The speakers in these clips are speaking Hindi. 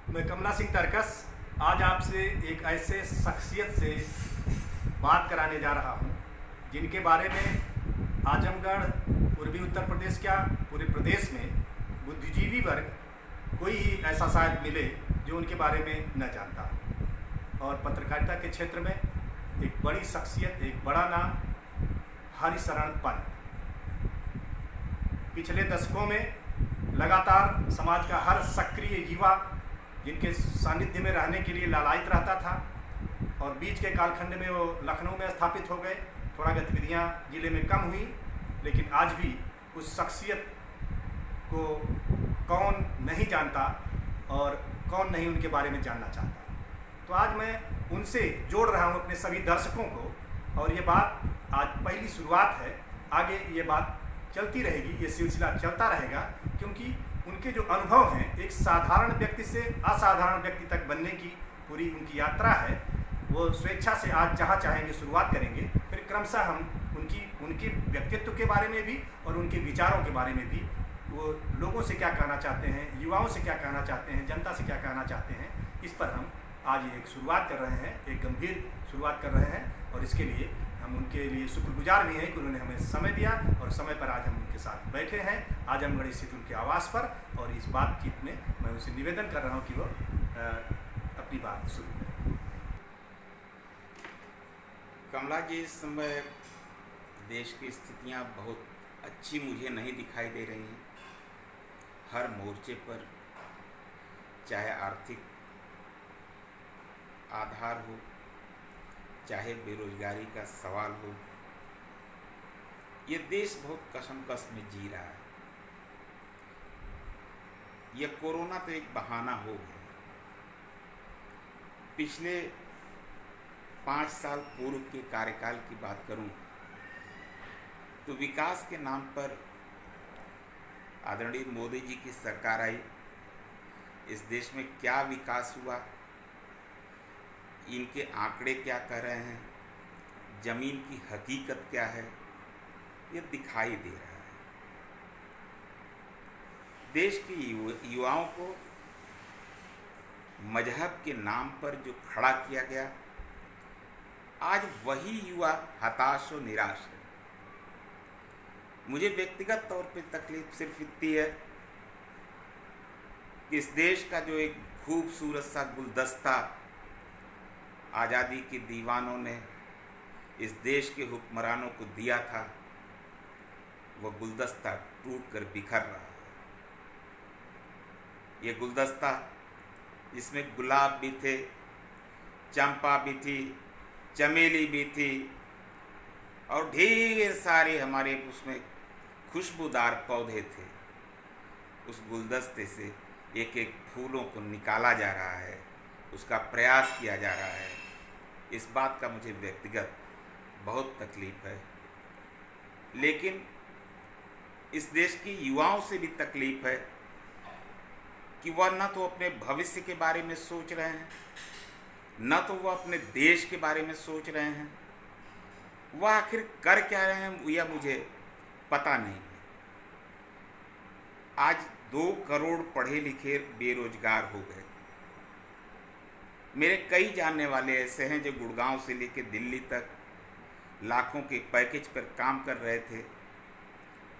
मैं कमला सिंह तरकस आज आपसे एक ऐसे शख्सियत से बात कराने जा रहा हूं जिनके बारे में आजमगढ़, पूर्वी उत्तर प्रदेश, क्या पूरे प्रदेश में बुद्धिजीवी वर्ग कोई ही ऐसा शायद मिले जो उनके बारे में न जानता हो। और पत्रकारिता के क्षेत्र में एक बड़ी शख्सियत, एक बड़ा नाम, हरिशरण पंत। पिछले दशकों में लगातार समाज का हर सक्रिय युवा जिनके सानिध्य में रहने के लिए लालायित रहता था, और बीच के कालखंड में वो लखनऊ में स्थापित हो गए। थोड़ा गतिविधियाँ जिले में कम हुई, लेकिन आज भी उस शख्सियत को कौन नहीं जानता और कौन नहीं उनके बारे में जानना चाहता। तो आज मैं उनसे जोड़ रहा हूँ अपने सभी दर्शकों को, और ये बात आज पहली शुरुआत है। आगे ये बात चलती रहेगी, ये सिलसिला चलता रहेगा, क्योंकि उनके जो अनुभव हैं, एक साधारण व्यक्ति से असाधारण व्यक्ति तक बनने की पूरी उनकी यात्रा है। वो स्वेच्छा से आज जहाँ चाहेंगे शुरुआत करेंगे, फिर क्रमशः हम उनके व्यक्तित्व के बारे में भी और उनके विचारों के बारे में भी, वो लोगों से क्या कहना चाहते हैं, युवाओं से क्या कहना चाहते हैं, जनता से क्या कहना चाहते हैं, इस पर हम आज एक शुरुआत कर रहे हैं, एक गंभीर शुरुआत कर रहे हैं। और इसके लिए हम उनके लिए शुक्रगुजार भी हैं कि उन्होंने हमें समय दिया, और समय पर आज हम उनके साथ बैठे हैं आजमगढ़ स्थित उनके आवास पर। और इस बातचीत में मैं उनसे निवेदन कर रहा हूं कि वो अपनी बात शुरू करें। कमला जी, इस समय देश की स्थितियां बहुत अच्छी मुझे नहीं दिखाई दे रही हैं। हर मोर्चे पर, चाहे आर्थिक आधार हो, चाहे बेरोजगारी का सवाल हो, ये देश बहुत कशमकश में जी रहा है। यह कोरोना तो एक बहाना हो गया। पिछले 5 साल पूर्व के कार्यकाल की बात करूं तो विकास के नाम पर आदरणीय मोदी जी की सरकार आई। इस देश में क्या विकास हुआ, इनके आंकड़े क्या कह रहे हैं, जमीन की हकीकत क्या है, ये दिखाई दे रहा है। देश के युवाओं को मजहब के नाम पर जो खड़ा किया गया, आज वही युवा हताश और निराश है। मुझे व्यक्तिगत तौर पे तकलीफ सिर्फ इतनी है कि इस देश का जो एक खूबसूरत सा गुलदस्ता आज़ादी के दीवानों ने इस देश के हुक्मरानों को दिया था, वह गुलदस्ता टूट कर बिखर रहा है। ये गुलदस्ता जिसमें गुलाब भी थे, चंपा भी थी, चमेली भी थी, और ढेर सारे हमारे उसमें खुशबूदार पौधे थे, उस गुलदस्ते से एक एक फूलों को निकाला जा रहा है, उसका प्रयास किया जा रहा है। इस बात का मुझे व्यक्तिगत बहुत तकलीफ है, लेकिन इस देश के युवाओं से भी तकलीफ है कि वह न तो अपने भविष्य के बारे में सोच रहे हैं, न तो वह अपने देश के बारे में सोच रहे हैं। वह आखिर कर क्या रहे हैं यह मुझे पता नहीं है। आज 2 करोड़ पढ़े लिखे बेरोजगार हो गए। मेरे कई जानने वाले ऐसे हैं जो गुड़गांव से लेकर दिल्ली तक लाखों के पैकेज पर काम कर रहे थे,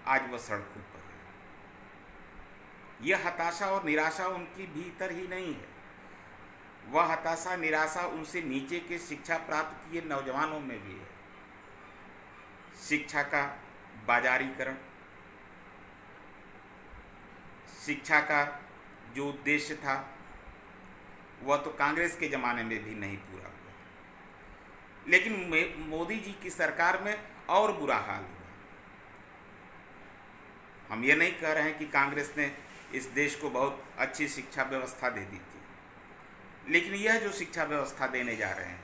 आज वह सड़कों पर है। यह हताशा और निराशा उनकी भीतर ही नहीं है, वह हताशा निराशा उनसे नीचे के शिक्षा प्राप्त किए नौजवानों में भी है। शिक्षा का बाजारीकरण, शिक्षा का जो उद्देश्य था वह तो कांग्रेस के ज़माने में भी नहीं पूरा हुआ, लेकिन मोदी जी की सरकार में और बुरा हाल हुआ। हम ये नहीं कह रहे हैं कि कांग्रेस ने इस देश को बहुत अच्छी शिक्षा व्यवस्था दे दी थी, लेकिन यह जो शिक्षा व्यवस्था देने जा रहे हैं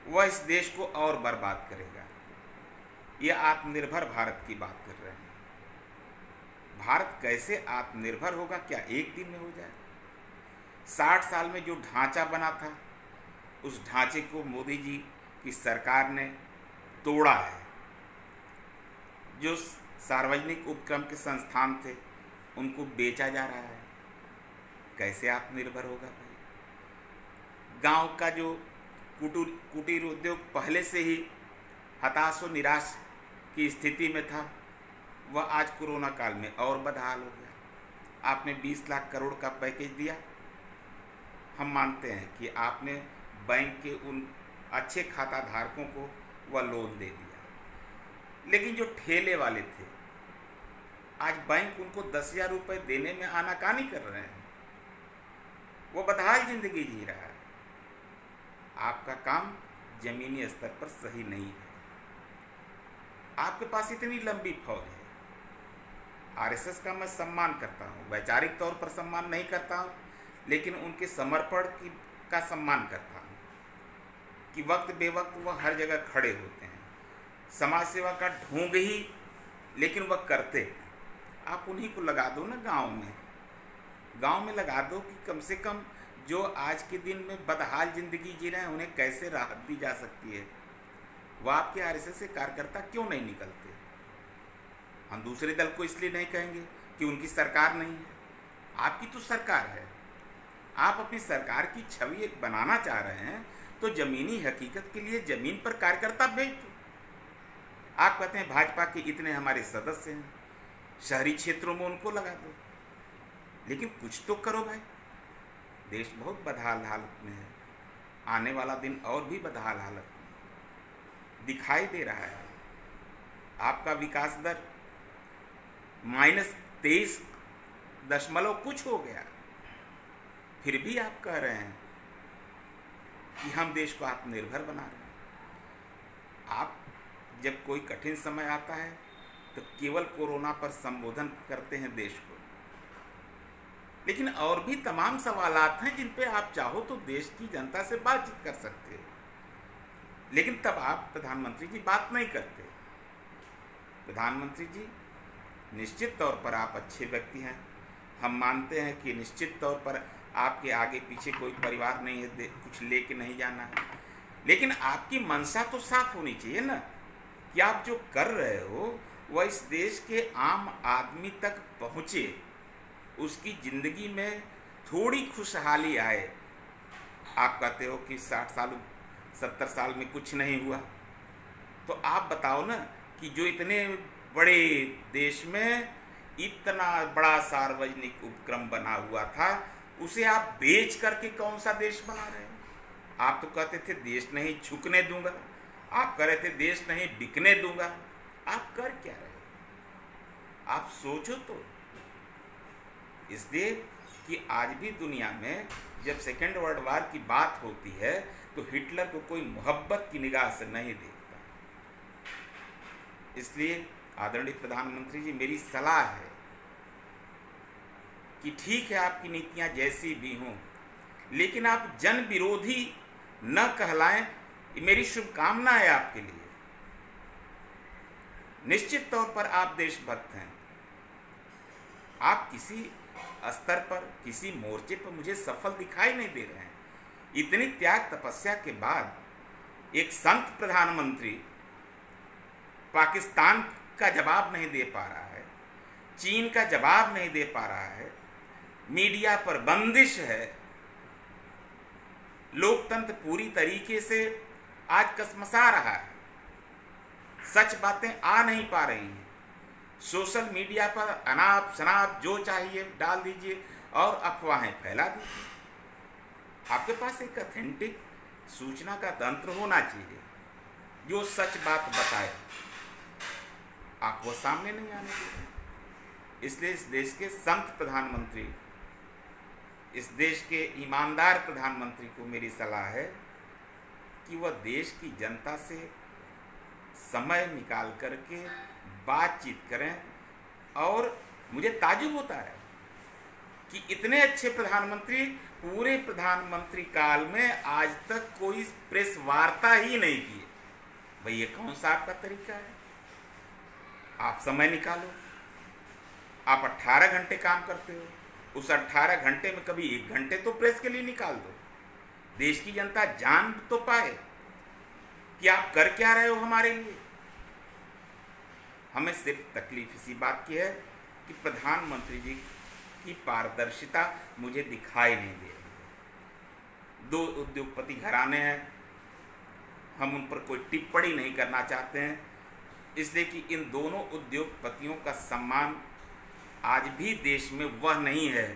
वह इस देश को और बर्बाद करेगा। यह आत्मनिर्भर भारत की बात कर रहे हैं। भारत कैसे आत्मनिर्भर होगा? क्या एक दिन में हो जाए? 60 साल में जो ढांचा बना था, उस ढांचे को मोदी जी की सरकार ने तोड़ा है। जो सार्वजनिक उपक्रम के संस्थान थे उनको बेचा जा रहा है। कैसे आत्मनिर्भर होगा भाई? गांव का जो कुटीर उद्योग पहले से ही हताश और निराश की स्थिति में था, वह आज कोरोना काल में और बदहाल हो गया। आपने 20 लाख करोड़ का पैकेज दिया। हम मानते हैं कि आपने बैंक के उन अच्छे खाता धारकों को वह लोन दे दिया, लेकिन जो ठेले वाले थे, आज बैंक उनको 10,000 रुपये देने में आनाकानी कर रहे हैं। वो बदहाल जिंदगी जी रहा है। आपका काम जमीनी स्तर पर सही नहीं है। आपके पास इतनी लंबी फौज है। आरएसएस का मैं सम्मान करता हूँ, वैचारिक तौर पर सम्मान नहीं करता हूँ, लेकिन उनके समर्पण का सम्मान करता हूँ कि वक्त बेवक्त वह हर जगह खड़े होते हैं। समाज सेवा का ढोंग ही, लेकिन वह करते। आप उन्हीं को लगा दो ना गांव में लगा दो कि कम से कम जो आज के दिन में बदहाल जिंदगी जी रहे हैं उन्हें कैसे राहत दी जा सकती है। वह आपके आरएसएस से कार्यकर्ता क्यों नहीं निकलते? हम दूसरे दल को इसलिए नहीं कहेंगे कि उनकी सरकार नहीं है। आपकी तो सरकार है। आप अपनी सरकार की छवि एक बनाना चाह रहे हैं तो जमीनी हकीकत के लिए जमीन पर कार्यकर्ता भेज दो। आप कहते हैं भाजपा के इतने हमारे सदस्य हैं, शहरी क्षेत्रों में उनको लगा दो, लेकिन कुछ तो करो भाई। देश बहुत बदहाल हालत में है। आने वाला दिन और भी बदहाल हालत में दिखाई दे रहा है। आपका विकास दर -23 कुछ हो गया, फिर भी आप कह रहे हैं कि हम देश को आत्मनिर्भर बना रहे हैं। आप जब कोई कठिन समय आता है तो केवल कोरोना पर संबोधन करते हैं देश को, लेकिन और भी तमाम सवालात हैं जिन पे आप चाहो तो देश की जनता से बातचीत कर सकते हैं, लेकिन तब आप प्रधानमंत्री जी बात नहीं करते। प्रधानमंत्री जी, निश्चित तौर पर आप अच्छे व्यक्ति हैं। हम मानते हैं कि निश्चित तौर पर आपके आगे पीछे कोई परिवार नहीं है, कुछ लेके नहीं जाना है, लेकिन आपकी मंशा तो साफ होनी चाहिए ना कि आप जो कर रहे हो वह इस देश के आम आदमी तक पहुँचे, उसकी ज़िंदगी में थोड़ी खुशहाली आए। आप कहते हो कि 70 साल में कुछ नहीं हुआ, तो आप बताओ ना कि जो इतने बड़े देश में इतना बड़ा सार्वजनिक उपक्रम बना हुआ था, उसे आप बेच करके कौन सा देश बना रहे हैं? आप तो कहते थे देश नहीं झुकने दूंगा, आप कह रहे थे देश नहीं बिकने दूंगा। आप कर क्या रहे हो? आप सोचो तो। इसलिए कि आज भी दुनिया में जब सेकेंड वर्ल्ड वार की बात होती है तो हिटलर को कोई मोहब्बत की निगाह से नहीं देखता। इसलिए आदरणीय प्रधानमंत्री जी, मेरी सलाह है कि ठीक है आपकी नीतियां जैसी भी हों, लेकिन आप जन विरोधी न कहलाएं। मेरी शुभकामना है आपके लिए। निश्चित तौर पर आप देशभक्त हैं। आप किसी स्तर पर, किसी मोर्चे पर मुझे सफल दिखाई नहीं दे रहे हैं। इतनी त्याग तपस्या के बाद एक संत प्रधानमंत्री पाकिस्तान का जवाब नहीं दे पा रहा है, चीन का जवाब नहीं दे पा रहा है, मीडिया पर बंदिश है, लोकतंत्र पूरी तरीके से आज कसमसा रहा है, सच बातें आ नहीं पा रही हैं। सोशल मीडिया पर अनाप शनाप जो चाहिए डाल दीजिए और अफवाहें फैला दीजिए। आपके पास एक ऑथेंटिक सूचना का तंत्र होना चाहिए जो सच बात बताए। आप वो सामने नहीं आने दे रहे। इसलिए इस देश के संत प्रधानमंत्री, इस देश के ईमानदार प्रधानमंत्री को मेरी सलाह है कि वह देश की जनता से समय निकाल करके बातचीत करें। और मुझे ताजुब होता है कि इतने अच्छे प्रधानमंत्री पूरे प्रधानमंत्री काल में आज तक कोई प्रेस वार्ता ही नहीं की। भाई ये कौन सा आपका तरीका है? आप समय निकालो। आप 18 घंटे काम करते हो, उस 18 घंटे में कभी 1 घंटे तो प्रेस के लिए निकाल दो। देश की जनता जान तो पाए कि आप कर क्या रहे हो हमारे लिए। हमें सिर्फ तकलीफ इसी बात की है कि प्रधानमंत्री जी की पारदर्शिता मुझे दिखाई नहीं दे रही। दो उद्योगपति घराने हैं, हम उन पर कोई टिप्पणी नहीं करना चाहते हैं, इसलिए कि इन दोनों उद्योगपतियों का सम्मान आज भी देश में वह नहीं है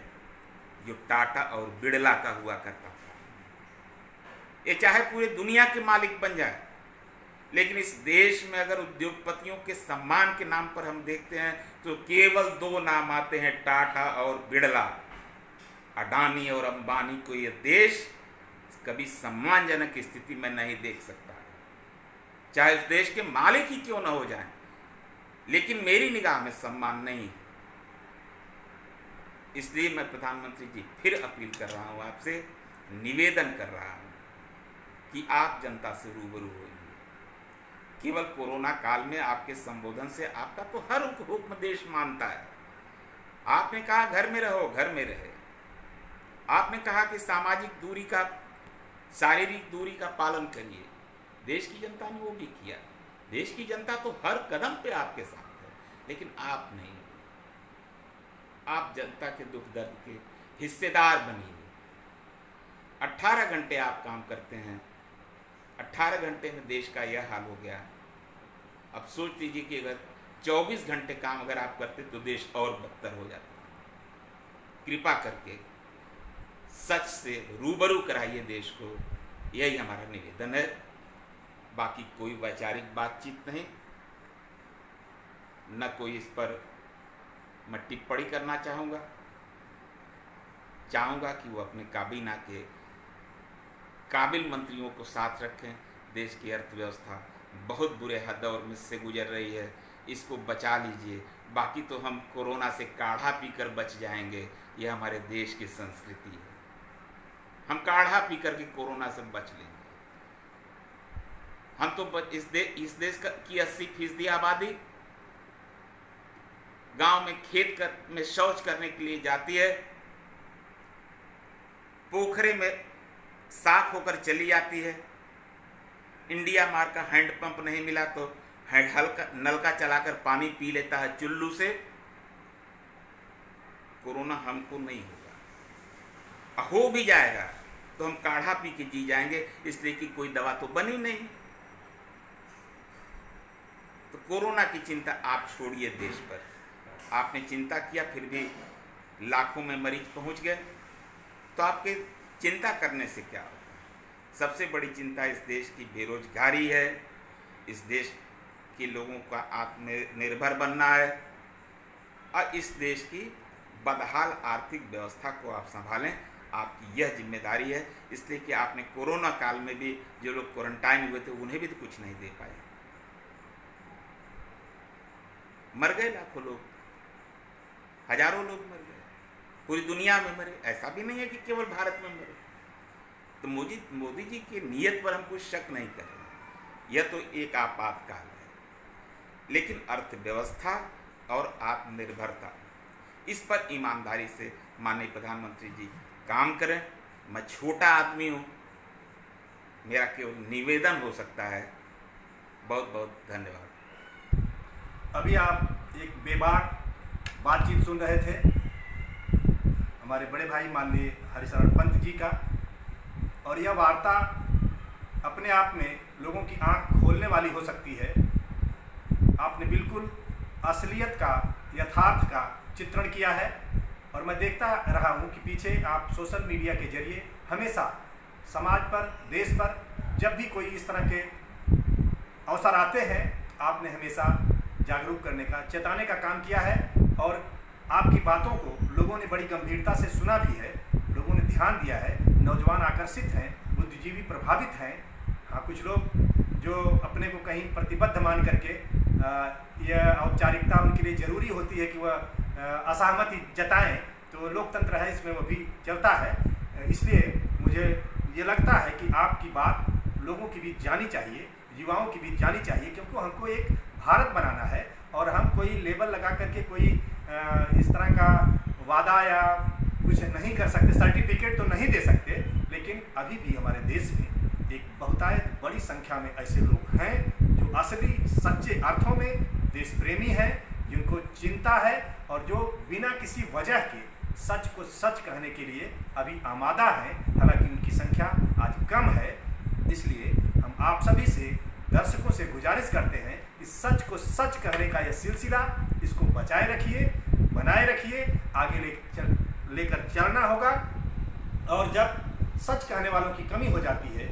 जो टाटा और बिड़ला का हुआ करता था। ये चाहे पूरे दुनिया के मालिक बन जाए, लेकिन इस देश में अगर उद्योगपतियों के सम्मान के नाम पर हम देखते हैं तो केवल दो नाम आते हैं, टाटा और बिड़ला। अडानी और अंबानी को ये देश कभी सम्मानजनक स्थिति में नहीं देख सकता, चाहे उस देश के मालिक ही क्यों न हो जाएं, लेकिन मेरी निगाह में सम्मान नहीं है। इसलिए मैं प्रधानमंत्री जी फिर अपील कर रहा हूँ, आपसे निवेदन कर रहा हूँ कि आप जनता से रूबरू होइए। केवल कोरोना काल में आपके संबोधन से आपका तो हर हुक्म देश मानता है। आपने कहा घर में रहो, घर में रहे। आपने कहा कि सामाजिक दूरी का, शारीरिक दूरी का पालन करिए। देश की जनता ने वो भी किया। देश की जनता तो हर कदम पे आपके साथ है, लेकिन आप नहीं। आप जनता के दुख दर्द के हिस्सेदार बनिए। 18 घंटे आप काम करते हैं, 18 घंटे में देश का यह हाल हो गया। अब सोच लीजिए कि अगर 24 घंटे काम अगर आप करते तो देश और बदतर हो जाता। कृपा करके सच से रूबरू कराइए देश को, यही हमारा निवेदन है। बाकी कोई वैचारिक बातचीत नहीं, न कोई इस पर मैं टिप्पणी करना चाहूँगा कि वो अपने काबीना के काबिल मंत्रियों को साथ रखें। देश की अर्थव्यवस्था बहुत बुरे दौर में से गुजर रही है, इसको बचा लीजिए। बाकी तो हम कोरोना से काढ़ा पीकर बच जाएंगे, यह हमारे देश की संस्कृति है। हम काढ़ा पीकर के कोरोना से बच लेंगे। हम तो इस देश की 80% आबादी गांव में में शौच करने के लिए जाती है, पोखरे में साफ होकर चली जाती है। इंडिया मार्क का हैंडपंप नहीं मिला तो नलका चलाकर पानी पी लेता है चुल्लू से। कोरोना हमको नहीं होगा, हो भी जाएगा तो हम काढ़ा पी के जी जाएंगे, इसलिए कि कोई दवा तो बनी नहीं। तो कोरोना की चिंता आप छोड़िए देश पर। आपने चिंता किया, फिर भी लाखों में मरीज पहुंच गए, तो आपके चिंता करने से क्या होगा। सबसे बड़ी चिंता इस देश की बेरोजगारी है, इस देश के लोगों का आत्मनिर्भर बनना है, और इस देश की बदहाल आर्थिक व्यवस्था को आप संभालें। आपकी यह जिम्मेदारी है, इसलिए कि आपने कोरोना काल में भी जो लोग क्वारंटाइन हुए थे उन्हें भी तो कुछ नहीं दे पाए। मर गए लाखों लोग, हजारों लोग मर गए, पूरी दुनिया में मरे। ऐसा भी नहीं है कि केवल भारत में मरे। तो मोदी जी की नीयत पर हम कुछ शक नहीं कर रहे, यह तो एक आपातकाल है। लेकिन अर्थव्यवस्था और आत्मनिर्भरता, इस पर ईमानदारी से माननीय प्रधानमंत्री जी काम करें। मैं छोटा आदमी हूँ, मेरा केवल निवेदन हो सकता है। बहुत बहुत धन्यवाद। अभी आप एक बेबाक बातचीत सुन रहे थे हमारे बड़े भाई माननीय हरिशरण पंत जी का, और यह वार्ता अपने आप में लोगों की आंख खोलने वाली हो सकती है। आपने बिल्कुल असलियत का, यथार्थ का चित्रण किया है, और मैं देखता रहा हूँ कि पीछे आप सोशल मीडिया के जरिए हमेशा समाज पर, देश पर जब भी कोई इस तरह के अवसर आते हैं, आपने हमेशा जागरूक करने का, चेताने का काम किया है। और आपकी बातों को लोगों ने बड़ी गंभीरता से सुना भी है, लोगों ने ध्यान दिया है। नौजवान आकर्षित हैं, बुद्धिजीवी प्रभावित हैं। हाँ, कुछ लोग जो अपने को कहीं प्रतिबद्ध मान करके यह औपचारिकता उनके लिए ज़रूरी होती है कि वह असहमति जताएं, तो लोकतंत्र है, इसमें वो भी चलता है। इसलिए मुझे ये लगता है कि आपकी बात लोगों की भी जानी चाहिए, युवाओं की भी जानी चाहिए, क्योंकि हमको एक भारत बनाना है। और हम कोई लेबल लगा करके कोई इस तरह का वादा या कुछ नहीं कर सकते, सर्टिफिकेट तो नहीं दे सकते, लेकिन अभी भी हमारे देश में एक बहुतायत बड़ी संख्या में ऐसे लोग हैं जो असली सच्चे अर्थों में देश प्रेमी हैं, जिनको चिंता है, और जो बिना किसी वजह के सच को सच कहने के लिए अभी आमादा हैं, हालांकि उनकी संख्या आज कम है। इसलिए हम आप सभी से, दर्शकों से गुजारिश करते हैं कि सच को सच कहने का यह सिलसिला, इसको बचाए रखिए, बनाए रखिए, आगे लेकर चलना होगा। और जब सच कहने वालों की कमी हो जाती है,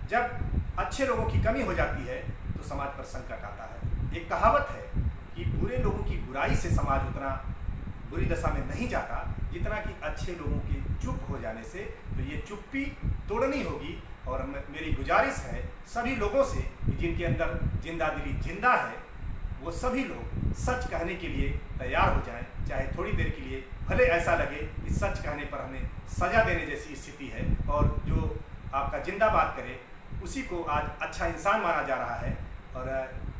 जब अच्छे लोगों की कमी हो जाती है, तो समाज पर संकट आता है। एक कहावत है कि बुरे लोगों की बुराई से समाज उतना बुरी दशा में नहीं जाता जितना कि अच्छे लोगों के चुप हो जाने से। तो ये चुप्पी तोड़नी होगी। और मेरी गुजारिश है सभी लोगों से कि जिनके अंदर जिंदा दिली जिंदा है, वो सभी लोग सच कहने के लिए तैयार हो जाएं, चाहे थोड़ी देर के लिए भले ऐसा लगे कि सच कहने पर हमें सज़ा देने जैसी स्थिति है। और जो आपका जिंदाबाद करे उसी को आज अच्छा इंसान माना जा रहा है। और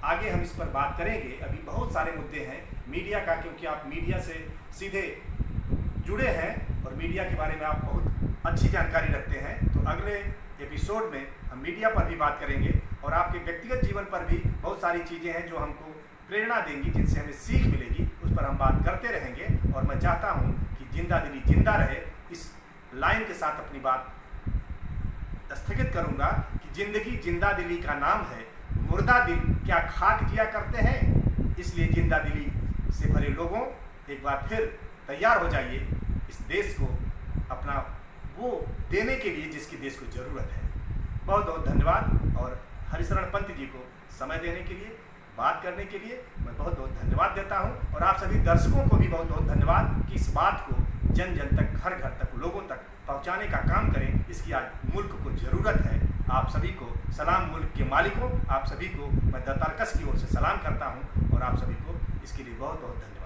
आगे हम इस पर बात करेंगे। अभी बहुत सारे मुद्दे हैं मीडिया का, क्योंकि आप मीडिया से सीधे जुड़े हैं और मीडिया के बारे में आप बहुत अच्छी जानकारी रखते हैं। तो अगले एपिसोड में हम मीडिया पर भी बात करेंगे और आपके व्यक्तिगत जीवन पर भी बहुत सारी चीज़ें हैं जो हमको प्रेरणा देंगी, जिनसे हमें सीख मिलेगी। उस पर हम बात करते रहेंगे। और मैं चाहता हूं कि जिंदा दिली जिंदा रहे। इस लाइन के साथ अपनी बात स्थगित करूंगा कि जिंदगी जिंदा दिली का नाम है, मुर्दा दिल क्या खाक जिया करते हैं। इसलिए जिंदा दिली से भरे लोगों, एक बार फिर तैयार हो जाइए इस देश को अपना वो देने के लिए जिसकी देश को ज़रूरत है। बहुत बहुत धन्यवाद। और हरिशरण पंत जी को समय देने के लिए, बात करने के लिए मैं बहुत बहुत धन्यवाद देता हूं। और आप सभी दर्शकों को भी बहुत बहुत धन्यवाद कि इस बात को जन जन तक, घर घर तक, लोगों तक पहुंचाने का काम करें। इसकी आज मुल्क को ज़रूरत है। आप सभी को सलाम। मुल्क के मालिकों, आप सभी को मैं दत्तारकस की ओर से सलाम करता हूं और आप सभी को इसके लिए बहुत बहुत धन्यवाद।